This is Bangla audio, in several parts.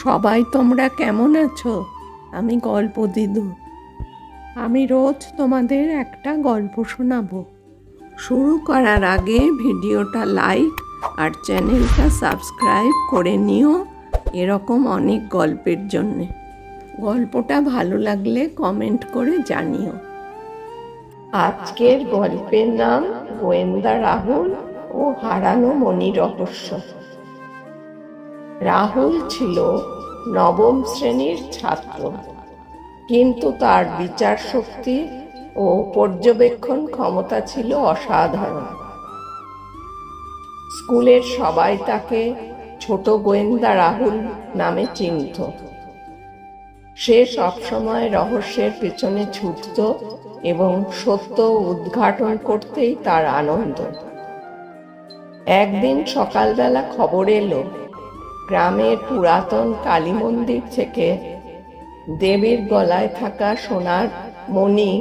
সবাই তোমরা কেমন আছো? আমি গল্প দিদু। আমি রোজ তোমাদের একটা গল্প শোনাবো। শুরু করার আগে ভিডিওটা লাইক আর চ্যানেলটা সাবস্ক্রাইব করে নিও এরকম অনেক গল্পের জন্যে। গল্পটা ভালো লাগলে কমেন্ট করে জানিও। আজকের গল্পের নাম গোয়েন্দা রাহুল ও হারানো মণি রহস্য। রাহুল ছিল নবম শ্রেণীর ছাত্র, কিন্তু তার বিচার শক্তি ও পর্যবেক্ষণ ক্ষমতা ছিল অসাধারণ। স্কুলের সবাই তাকে ছোট গোয়েন্দা রাহুল নামে চিনত। সে সবসময় রহস্যের পেছনে ছুটত এবং সত্য উদ্ঘাটন করতেই তার আনন্দ। একদিন সকালবেলা খবর এলো, গ্রামের পুরাতন কালী মন্দির থেকে দেবীর গলায় থাকা সোনার মণি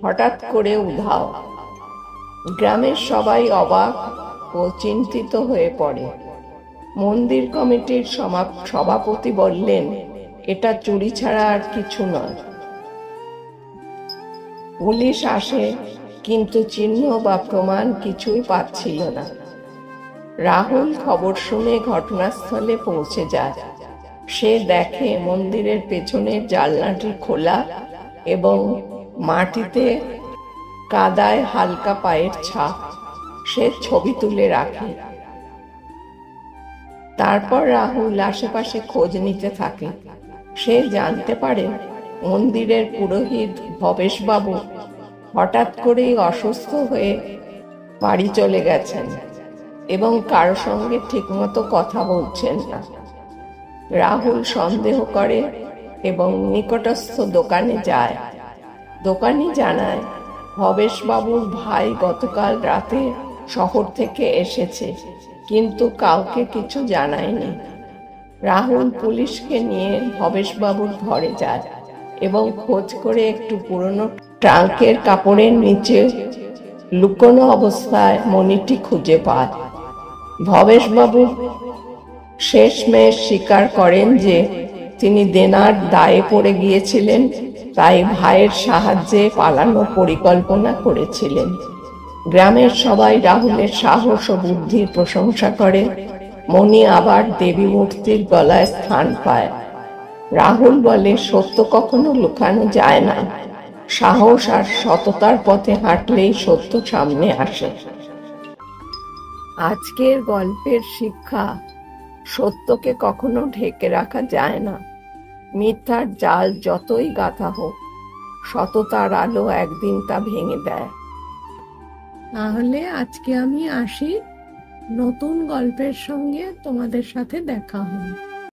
হঠাৎ করে উধাও। গ্রামের সবাই অবাক ও চিন্তিত হয়ে পড়ে। মন্দির কমিটির সভাপতি বললেন, এটা চুরি ছাড়া আর কিছু নয়। পুলিশ আসে, কিন্তু চিহ্ন বা প্রমাণ কিছুই পাচ্ছিল না। রাহুল খবর শুনে ঘটনাস্থলে পৌঁছে যায়। সে দেখে মন্দিরের পেছনের জানলাটি খোলা এবং মাটিতে কাদায় হালকা পায়ের ছাপ। সে ছবি তুলে রাখে। তারপর রাহুল আশেপাশে খোঁজ নিতে থাকে। সে জানতে পারে মন্দিরের পুরোহিত ভবেশবাবু হঠাৎ করেই অসুস্থ হয়ে বাড়ি চলে গেছেন এবং কারো সঙ্গে ঠিকমতো কথা বলছেন না। রাহুল সন্দেহ করে এবং নিকটস্থ দোকানে যায়। দোকানি জানায়, ভবেশবাবুর ভাই গতকাল রাতে শহর থেকে এসেছে, কিন্তু কাউকে কিছু জানায়নি। রাহুল পুলিশকে নিয়ে ভবেশবাবুর ঘরে যায় এবং খোঁজ করে একটু পুরনো ট্রাঙ্কের কাপড়ের নিচে লুকোনো অবস্থায় মণিটি খুঁজে পায়। ভবেশবাবু শেষমেশ স্বীকার করেন যে তিনি দেনার দায়ে পড়ে গিয়েছিলেন, তাই ভাইয়ের সাহায্যে পালানোর পরিকল্পনা করেছিলেন। গ্রামের সবাই রাহুলের সাহস ও বুদ্ধির প্রশংসা করে। মণি আবার দেবী মূর্তির গলায় স্থান পায়। রাহুল বলে, সত্য কখনো লুকানো যায় না। সাহস আর সততার পথে হাঁটলেই সত্য সামনে আসে। আজকের গল্পের শিক্ষা, সত্যকে কখনো ঢেকে রাখা যায় না। মিথ্যার জাল যতই গাঁথা হোক, সততার আলো একদিন তা ভেঙে দেয়। তাহলে আজকে আমি আসি, নতুন গল্পের সঙ্গে তোমাদের সাথে দেখা হবে।